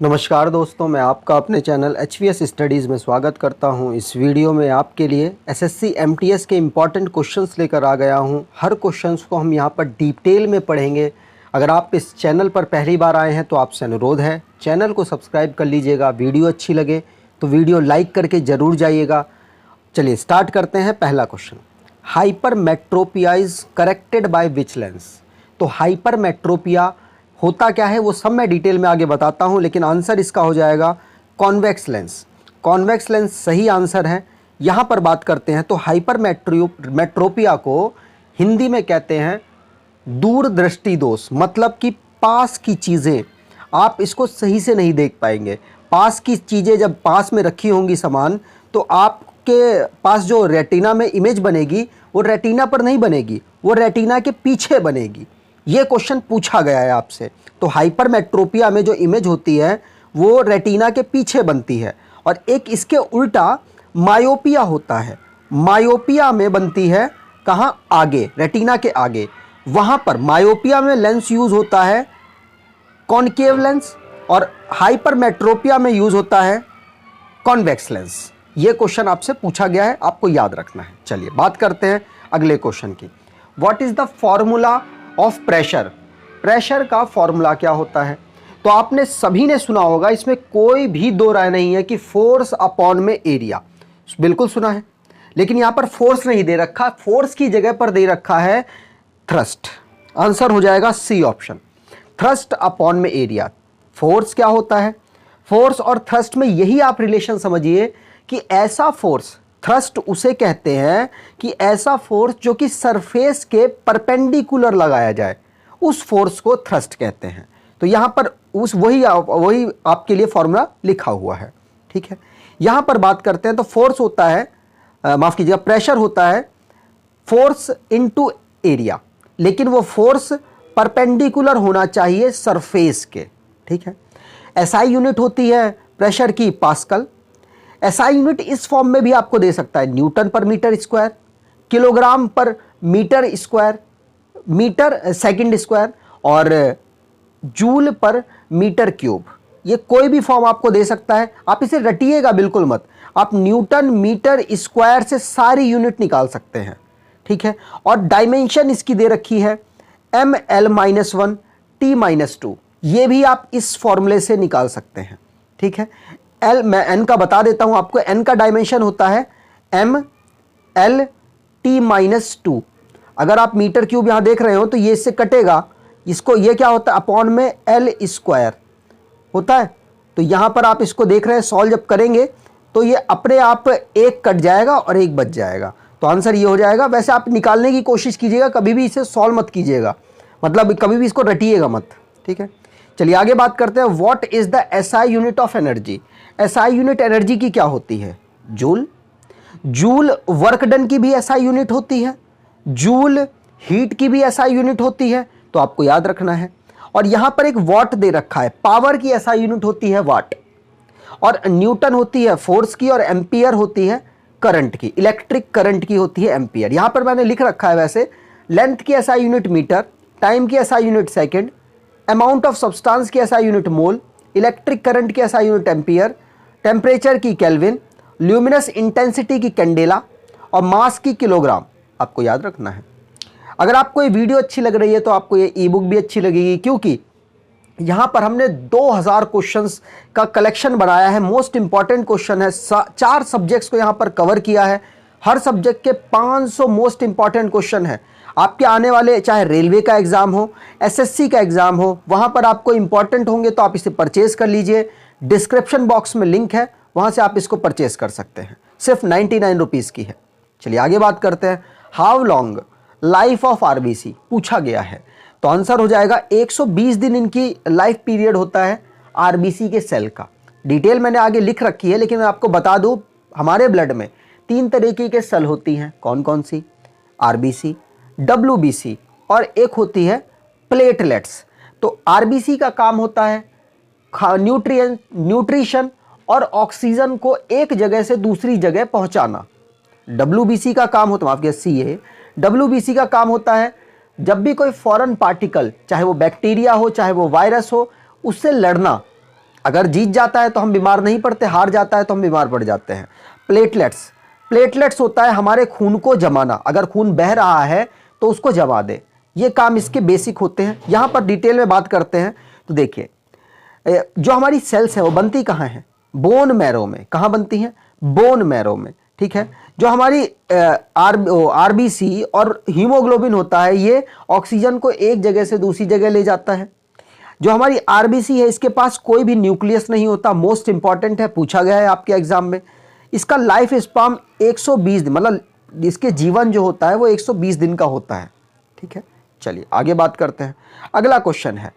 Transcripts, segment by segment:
नमस्कार दोस्तों, मैं आपका अपने चैनल HVS स्टडीज़ में स्वागत करता हूं। इस वीडियो में आपके लिए SSC MTS के इम्पॉर्टेंट क्वेश्चंस लेकर आ गया हूं। हर क्वेश्चंस को हम यहां पर डिटेल में पढ़ेंगे। अगर आप इस चैनल पर पहली बार आए हैं तो आपसे अनुरोध है चैनल को सब्सक्राइब कर लीजिएगा। वीडियो अच्छी लगे तो वीडियो लाइक करके ज़रूर जाइएगा। चलिए स्टार्ट करते हैं। पहला question, hypermetropia is corrected by which lens. तो हाइपरमेट्रोपिया होता क्या है वो सब मैं डिटेल में आगे बताता हूं, लेकिन आंसर इसका हो जाएगा कॉन्वेक्स लेंस। कॉन्वेक्स लेंस सही आंसर है। यहां पर बात करते हैं तो हाइपरमेट्रोपिया को हिंदी में कहते हैं दूरदृष्टि दोष, मतलब कि पास की चीज़ें आप इसको सही से नहीं देख पाएंगे। पास की चीज़ें जब पास में रखी होंगी सामान, तो आपके पास जो रेटिना में इमेज बनेगी वो रेटिना पर नहीं बनेगी, वो रेटिना के पीछे बनेगी। ये क्वेश्चन पूछा गया है आपसे। तो हाइपरमेट्रोपिया में जो इमेज होती है वो रेटिना के पीछे बनती है, और एक इसके उल्टा मायोपिया होता है। मायोपिया में बनती है कहाँ? आगे, रेटिना के आगे। वहाँ पर मायोपिया में लेंस यूज़ होता है कॉनकेव लेंस, और हाइपरमेट्रोपिया में यूज़ होता है कॉन्वेक्स लेंस। ये क्वेश्चन आपसे पूछा गया है, आपको याद रखना है। चलिए बात करते हैं अगले क्वेश्चन की। What is the formula of pressure. Pressure का फॉर्मूला क्या होता है? तो आपने सभी ने सुना होगा, इसमें कोई भी दो राय नहीं है कि फोर्स अपॉन में एरिया। बिल्कुल सुना है, लेकिन यहां पर फोर्स नहीं दे रखा। फोर्स की जगह पर दे रखा है थ्रस्ट। आंसर हो जाएगा सी ऑप्शन, थ्रस्ट अपॉन में एरिया। फोर्स क्या होता है? फोर्स और थ्रस्ट में यही आप रिलेशन समझिए कि ऐसा फोर्स, थ्रस्ट उसे कहते हैं कि ऐसा फोर्स जो कि सरफेस के परपेंडिकुलर लगाया जाए, उस फोर्स को थ्रस्ट कहते हैं। तो यहां पर वही आपके लिए फॉर्मूला लिखा हुआ है। ठीक है, यहां पर बात करते हैं तो फोर्स होता है, माफ कीजिएगा, प्रेशर होता है फोर्स इनटू एरिया, लेकिन वो फोर्स परपेंडिकुलर होना चाहिए सरफेस के। ठीक है, SI यूनिट होती है प्रेशर की पास्कल। SI यूनिट इस फॉर्म में भी आपको दे सकता है न्यूटन पर मीटर स्क्वायर, किलोग्राम पर metre square, metre second square, और जूल पर मीटर क्यूब। ये कोई भी फॉर्म आपको दे सकता है। आप इसे रटिएगा बिल्कुल मत। आप न्यूटन मीटर स्क्वायर से सारी यूनिट निकाल सकते हैं। ठीक है, और डायमेंशन इसकी दे रखी है ML-1 T-2। ये भी आप इस फॉर्मूले से निकाल सकते हैं। ठीक है, मैं n का बता देता हूं आपको। n का डायमेंशन होता है ML-T-2। अगर आप मीटर क्यूब यहां देख रहे हो तो ये इससे कटेगा, इसको ये क्या होता है अपॉन में L स्क्वायर होता है। तो यहां पर आप इसको देख रहे हैं, सॉल्व जब करेंगे तो ये अपने आप एक कट जाएगा और एक बच जाएगा। तो आंसर ये हो जाएगा। वैसे आप निकालने की कोशिश कीजिएगा, कभी भी इसे सॉल्व मत कीजिएगा, मतलब कभी भी इसको रटिएगा मत। ठीक है, चलिए आगे बात करते हैं। What is the SI unit of energy. SI unit energy की क्या होती है? जूल। जूल वर्क डन की भी SI यूनिट होती है, जूल हीट की भी SI यूनिट होती है। तो आपको याद रखना है। और यहां पर एक वॉट दे रखा है, पावर की SI यूनिट होती है वाट, और न्यूटन होती है फोर्स की, और एम्पियर होती है करंट की, इलेक्ट्रिक करंट की होती है एम्पियर। यहां पर मैंने लिख रखा है वैसे। लेंथ की SI यूनिट मीटर, टाइम की SI unit second, amount of substance की SI unit mole, electric current की SI यूनिट एम्पियर, टेम्परेचर की केल्विन, ल्यूमिनस इंटेंसिटी की कैंडेला, और मास की किलोग्राम। आपको याद रखना है। अगर आपको ये वीडियो अच्छी लग रही है तो आपको ये ई बुक भी अच्छी लगेगी, क्योंकि यहाँ पर हमने 2000 क्वेश्चंस का कलेक्शन बनाया है। मोस्ट इंपॉर्टेंट क्वेश्चन है, 4 सब्जेक्ट्स को यहाँ पर कवर किया है। हर सब्जेक्ट के 500 मोस्ट इंपॉर्टेंट क्वेश्चन है। आपके आने वाले, चाहे रेलवे का एग्जाम हो, SSC का एग्जाम हो, वहाँ पर आपको इंपॉर्टेंट होंगे, तो आप इसे परचेज कर लीजिए। डिस्क्रिप्शन बॉक्स में लिंक है, वहाँ से आप इसको परचेज कर सकते हैं। सिर्फ 99 रुपीज़ की है। चलिए आगे बात करते हैं। How long life of RBC पूछा गया है। तो आंसर हो जाएगा 120 दिन इनकी लाइफ पीरियड होता है RBC के सेल का। डिटेल मैंने आगे लिख रखी है, लेकिन मैं आपको बता दूं, हमारे ब्लड में 3 तरीके के सेल होती हैं। कौन कौन सी? RBC, WBC, और एक होती है प्लेटलेट्स। तो RBC का काम होता है न्यूट्रिशन और ऑक्सीजन को एक जगह से दूसरी जगह पहुंचाना। WBC का काम होता है, माफ कीजिए, WBC का काम होता है जब भी कोई फॉरेन पार्टिकल, चाहे वो बैक्टीरिया हो चाहे वो वायरस हो, उससे लड़ना। अगर जीत जाता है तो हम बीमार नहीं पड़ते, हार जाता है तो हम बीमार पड़ जाते हैं। प्लेटलेट्स, प्लेटलेट्स होता है हमारे खून को जमाना, अगर खून बह रहा है तो उसको जमा दे, ये काम इसके बेसिक होते हैं। यहां पर डिटेल में बात करते हैं तो देखिए, जो हमारी सेल्स है वो बनती कहाँ है? बोन मैरो में। कहाँ बनती हैं? बोन मैरो में, ठीक है। जो हमारी आरबीसी और हीमोग्लोबिन होता है, ये ऑक्सीजन को एक जगह से दूसरी जगह ले जाता है। जो हमारी आरबीसी है, इसके पास कोई भी न्यूक्लियस नहीं होता, मोस्ट इंपॉर्टेंट है, पूछा गया है आपके एग्जाम में। इसका लाइफ स्पान 120 दिन, मतलब इसके जीवन जो होता है वो 120 दिन का होता है, ठीक है। चलिए आगे बात करते हैं। अगला क्वेश्चन है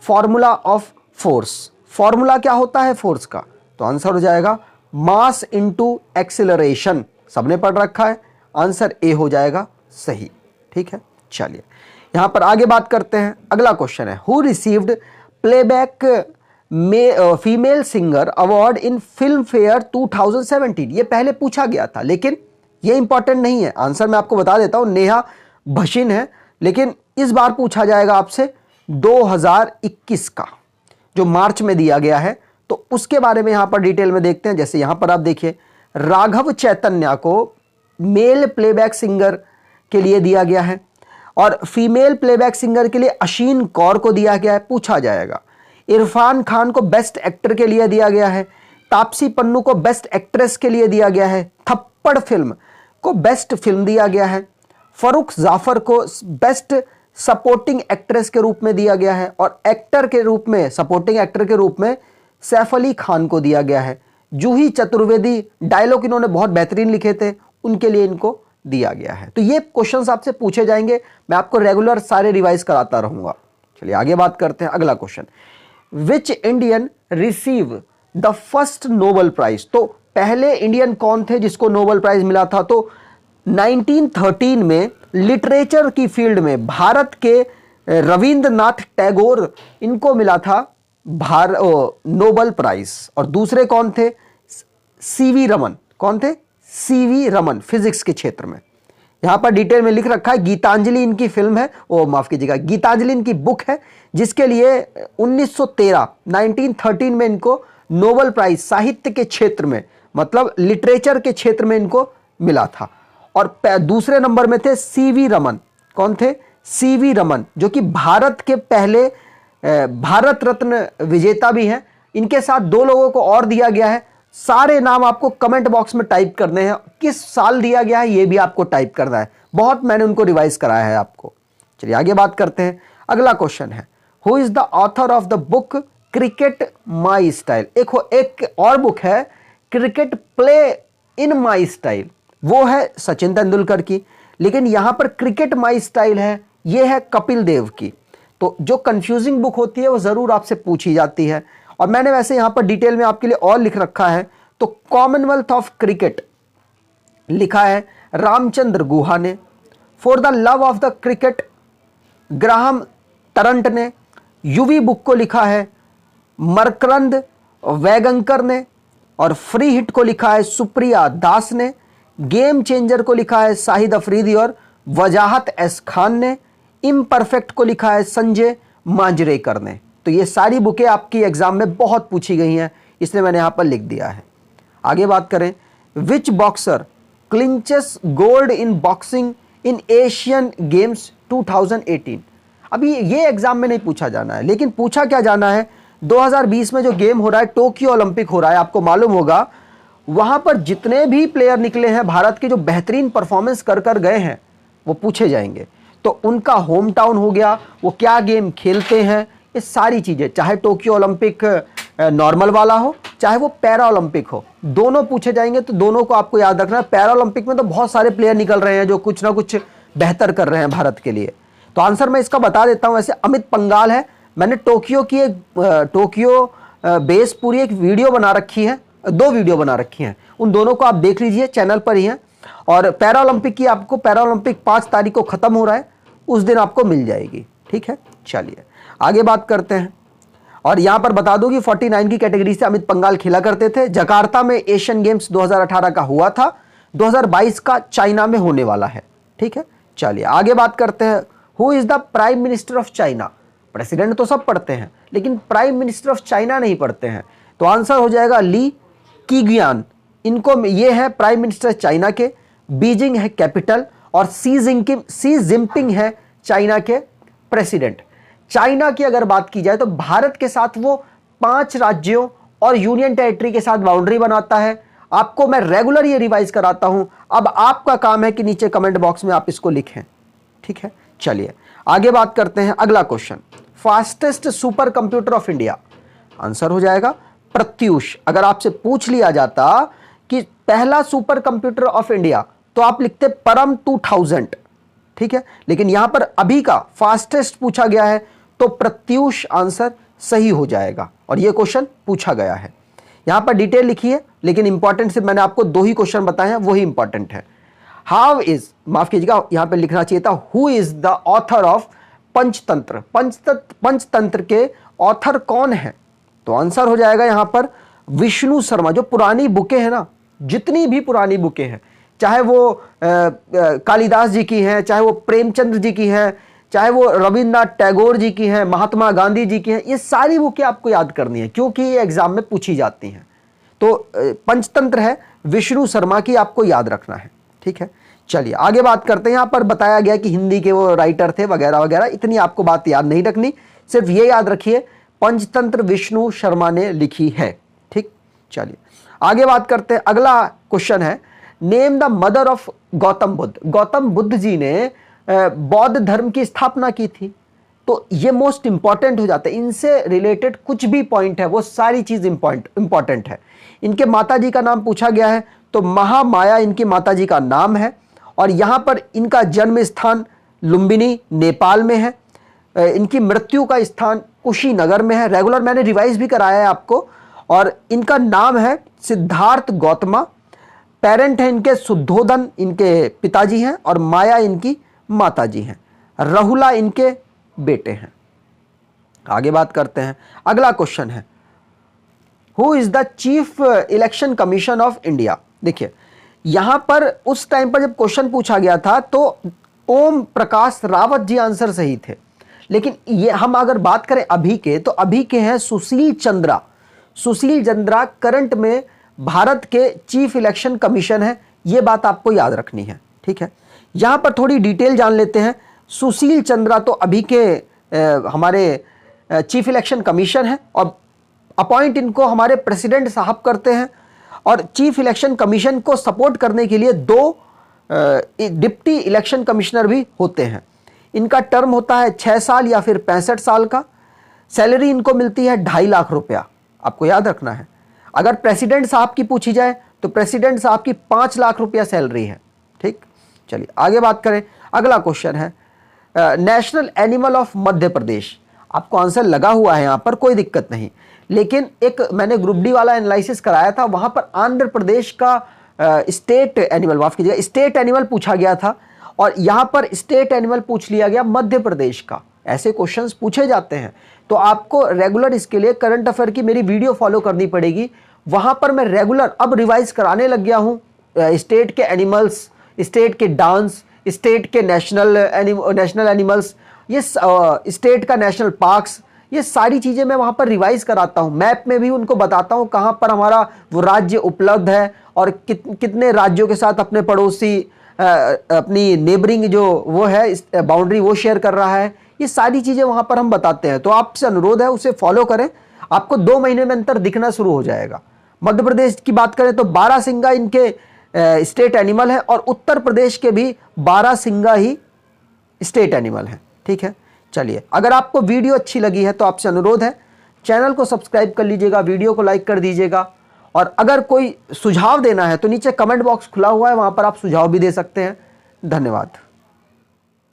फॉर्मूला ऑफ फोर्स। फॉर्मूला क्या होता है फोर्स का? तो आंसर हो जाएगा मास इनटू एक्सीलरेशन। सबने पढ़ रखा है, आंसर ए हो जाएगा सही, ठीक है। चलिए यहां पर आगे बात करते हैं। अगला क्वेश्चन है who received playback female singer award in film fair 2017। ये पहले पूछा गया था, लेकिन ये इंपॉर्टेंट नहीं है। आंसर मैं आपको बता देता हूं, नेहा भसीन है, लेकिन इस बार पूछा जाएगा आपसे 2021 का, जो मार्च में दिया गया है, तो उसके बारे में यहां पर डिटेल में देखते हैं। जैसे यहां पर आप देखिए, राघव चैतन्य को मेल प्लेबैक सिंगर के लिए दिया गया है और फीमेल प्लेबैक सिंगर के लिए अशीन कौर को दिया गया है, पूछा जाएगा। इरफान खान को बेस्ट एक्टर के लिए दिया गया है, तापसी पन्नू को बेस्ट एक्ट्रेस के लिए दिया गया है, थप्पड़ फिल्म को बेस्ट फिल्म दिया गया है, फरुख जाफर को बेस्ट सपोर्टिंग एक्ट्रेस के रूप में दिया गया है और एक्टर के रूप में, सपोर्टिंग एक्टर के रूप में सैफ अली खान को दिया गया है। जूही चतुर्वेदी, डायलॉग इन्होंने बहुत बेहतरीन लिखे थे, उनके लिए इनको दिया गया है। तो ये क्वेश्चंस आपसे पूछे जाएंगे, मैं आपको रेगुलर सारे रिवाइज कराता रहूंगा। चलिए आगे बात करते हैं। अगला question, which Indian receive the first Nobel prize. तो पहले इंडियन कौन थे जिसको नोबेल प्राइज मिला था? तो 1913 में लिटरेचर की फील्ड में भारत के रविंद्रनाथ टैगोर, इनको मिला था नोबेल प्राइज। और दूसरे कौन थे? सीवी रमन। कौन थे? सीवी रमन, फिजिक्स के क्षेत्र में। यहां पर डिटेल में लिख रखा है, गीतांजलि इनकी फिल्म है, माफ कीजिएगा, गीतांजलि इनकी बुक है, जिसके लिए 1913 में इनको नोबेल प्राइज साहित्य के क्षेत्र में, मतलब लिटरेचर के क्षेत्र में इनको मिला था। और दूसरे नंबर में थे सीवी रमन। कौन थे? सीवी रमन, जो कि भारत के पहले भारत रत्न विजेता भी हैं। इनके साथ दो लोगों को और दिया गया है, सारे नाम आपको कमेंट बॉक्स में टाइप करने हैं, किस साल दिया गया है ये भी आपको टाइप करना है, बहुत मैंने उनको रिवाइज कराया है आपको। चलिए आगे बात करते हैं। अगला क्वेश्चन है who is the author of the book cricket my style. एक और बुक है cricket play in my style, वो है सचिन तेंदुलकर की, लेकिन यहां पर क्रिकेट माई स्टाइल है, यह है कपिल देव की। तो जो कंफ्यूजिंग बुक होती है वो जरूर आपसे पूछी जाती है, और मैंने वैसे यहां पर डिटेल में आपके लिए और लिख रखा है। तो कॉमनवेल्थ ऑफ क्रिकेट लिखा है रामचंद्र गुहा ने, for the love of the cricket Graham Tarrant ने, युवी बुक को लिखा है मरकरंद वैगंकर ने, और फ्री हिट को लिखा है सुप्रिया दास ने, गेम चेंजर को लिखा है शाहिद अफरीदी और वजाहत एस खान ने, इम्परफेक्ट को लिखा है संजय मांजरेकर ने। तो ये सारी बुकें आपकी एग्जाम में बहुत पूछी गई हैं, इसलिए मैंने यहां पर लिख दिया है। आगे बात करें, which boxer clinches gold in boxing in Asian Games 2018। अभी ये एग्जाम में नहीं पूछा जाना है, लेकिन पूछा क्या जाना है, 2020 में जो गेम हो रहा है, टोक्यो ओलंपिक हो रहा है, आपको मालूम होगा, वहां पर जितने भी प्लेयर निकले हैं भारत के, जो बेहतरीन परफॉर्मेंस कर कर गए हैं, वो पूछे जाएंगे। तो उनका होम टाउन हो गया, वो क्या गेम खेलते हैं, ये सारी चीजें, चाहे टोक्यो ओलंपिक नॉर्मल वाला हो, चाहे वो पैरा ओलंपिक हो, दोनों पूछे जाएंगे। तो दोनों को आपको याद रखना है। पैरा ओलंपिक में तो बहुत सारे प्लेयर निकल रहे हैं जो कुछ ना कुछ बेहतर कर रहे हैं भारत के लिए। तो आंसर मैं इसका बता देता हूं, ऐसे अमित पंघाल है। मैंने टोक्यो बेस पूरी एक वीडियो बना रखी है, 2 वीडियो बना रखी हैं, उन दोनों को आप देख लीजिए, चैनल पर ही है। और पैरा ओलंपिक की आपको, पैरा ओलंपिक 5 तारीख को खत्म हो रहा है, उस दिन आपको मिल जाएगी, ठीक है। चलिए आगे बात करते हैं। और यहां पर बता दूं कि 49 की कैटेगरी से अमित पंघाल खेला करते थे। जकार्ता में एशियन गेम्स 2018 का हुआ था, 2022 का चाइना में होने वाला है, ठीक है। चलिए आगे बात करते हैं, who is the prime minister of China. President तो सब पढ़ते हैं लेकिन प्राइम मिनिस्टर ऑफ चाइना नहीं पढ़ते हैं। तो आंसर हो जाएगा ली कीगियान। इनको ये है प्राइम मिनिस्टर चाइना के, बीजिंग है कैपिटल और सी जिनपिंग है चाइना के प्रेसिडेंट। चाइना की अगर बात की जाए तो भारत के साथ वो 5 राज्यों और यूनियन टेरिटरी के साथ बाउंड्री बनाता है। आपको मैं रेगुलर ये रिवाइज कराता हूं, अब आपका काम है कि नीचे कमेंट बॉक्स में आप इसको लिखें, ठीक है। चलिए आगे बात करते हैं। अगला question, fastest super computer of India. Answer हो जाएगा प्रत्यूष। अगर आपसे पूछ लिया जाता कि पहला सुपर कंप्यूटर ऑफ इंडिया तो आप लिखते परम 2000, ठीक है, लेकिन यहां पर अभी का फास्टेस्ट पूछा गया है तो प्रत्यूष आंसर सही हो जाएगा और यह क्वेश्चन पूछा गया है। यहां पर डिटेल लिखी है लेकिन इंपॉर्टेंट सिर्फ मैंने आपको 2 ही क्वेश्चन बताए हैं, वही इंपॉर्टेंट है। हाउ इज, माफ कीजिएगा यहां पर लिखना चाहिए था who is the author of Panchatantra. Panchatantra के ऑथर कौन है? तो आंसर हो जाएगा यहां पर विष्णु शर्मा। जो पुरानी बुकें हैं ना, जितनी भी पुरानी बुकें हैं, चाहे वो कालिदास जी की हैं, चाहे वो प्रेमचंद्र जी की हैं, चाहे वो रविन्द्रनाथ टैगोर जी की हैं, महात्मा गांधी जी की हैं, ये सारी बुकें आपको याद करनी है क्योंकि ये एग्जाम में पूछी जाती हैं। तो पंचतंत्र है विष्णु शर्मा की, आपको याद रखना है, ठीक है। चलिए आगे बात करते हैं। यहां पर बताया गया कि हिंदी के वो राइटर थे वगैरह वगैरह, इतनी आपको बात याद नहीं रखनी, सिर्फ ये याद रखिए पंचतंत्र विष्णु शर्मा ने लिखी है, ठीक। चलिए आगे बात करते हैं। अगला क्वेश्चन है, name the mother of Gautam Buddha. Gautam Buddha ji ने बौद्ध धर्म की स्थापना की थी। तो ये मोस्ट इंपॉर्टेंट हो जाता है, इनसे रिलेटेड कुछ भी पॉइंट है वो सारी चीज इंपॉर्टेंट है। इनके माताजी का नाम पूछा गया है तो महामाया इनकी माताजी का नाम है और यहां पर इनका जन्म स्थान लुम्बिनी नेपाल में है। इनकी मृत्यु का स्थान कुशीनगर में है। रेगुलर मैंने रिवाइज भी कराया है आपको। और इनका नाम है सिद्धार्थ गौतमा। पेरेंट है इनके शुद्धोधन इनके पिताजी हैं और माया इनकी माताजी हैं। राहुला इनके बेटे हैं। आगे बात करते हैं। अगला क्वेश्चन है, who is the chief election commission of India. देखिए यहां पर उस टाइम पर जब क्वेश्चन पूछा गया था तो ओम प्रकाश रावत जी आंसर सही थे, लेकिन ये हम अगर बात करें अभी के तो अभी के हैं सुशील चंद्रा। सुशील चंद्रा करंट में भारत के चीफ इलेक्शन कमीशन है, यह बात आपको याद रखनी है, ठीक है। यहां पर थोड़ी डिटेल जान लेते हैं। सुशील चंद्रा तो अभी के हमारे चीफ इलेक्शन कमीशन है और अपॉइंट इनको हमारे प्रेसिडेंट साहब करते हैं और चीफ इलेक्शन कमीशन को सपोर्ट करने के लिए 2 डिप्टी इलेक्शन कमिश्नर भी होते हैं। इनका टर्म होता है 6 साल या फिर 65 साल का। सैलरी इनको मिलती है 2.5 लाख रुपया, आपको याद रखना है। अगर प्रेसिडेंट साहब की पूछी जाए तो प्रेसिडेंट साहब की 5 लाख रुपया सैलरी है, ठीक। चलिए आगे बात करें। अगला क्वेश्चन है, national animal of Madhya Pradesh. आपको आंसर लगा हुआ है यहां पर, कोई दिक्कत नहीं, लेकिन एक मैंने ग्रुप डी वाला एनालिसिस कराया था, वहां पर आंध्र प्रदेश का स्टेट एनिमल, माफ कीजिएगा स्टेट एनिमल पूछा गया था और यहां पर स्टेट एनिमल पूछ लिया गया मध्य प्रदेश का। ऐसे क्वेश्चंस पूछे जाते हैं तो आपको रेगुलर इसके लिए करंट अफेयर की मेरी वीडियो फॉलो करनी पड़ेगी। वहां पर मैं रेगुलर अब रिवाइज कराने लग गया हूं स्टेट के एनिमल्स, स्टेट के डांस, स्टेट के नेशनल एनिमल्स, ये स्टेट का नेशनल पार्क्स, ये सारी चीज़ें मैं वहाँ पर रिवाइज कराता हूँ। मैप में भी उनको बताता हूँ कहाँ पर हमारा वो राज्य उपलब्ध है और कितने राज्यों के साथ अपने पड़ोसी अपनी नेबरिंग जो वो है बाउंड्री वो शेयर कर रहा है। ये सारी चीज़ें वहाँ पर हम बताते हैं। तो आपसे अनुरोध है उसे फॉलो करें, आपको 2 महीने में अंतर दिखना शुरू हो जाएगा। मध्य प्रदेश की बात करें तो बारहसिंगा इनके स्टेट एनिमल है और उत्तर प्रदेश के भी बारहसिंगा ही स्टेट एनिमल है, ठीक है। चलिए अगर आपको वीडियो अच्छी लगी है तो आपसे अनुरोध है चैनल को सब्सक्राइब कर लीजिएगा, वीडियो को लाइक कर दीजिएगा और अगर कोई सुझाव देना है तो नीचे कमेंट बॉक्स खुला हुआ है, वहां पर आप सुझाव भी दे सकते हैं। धन्यवाद।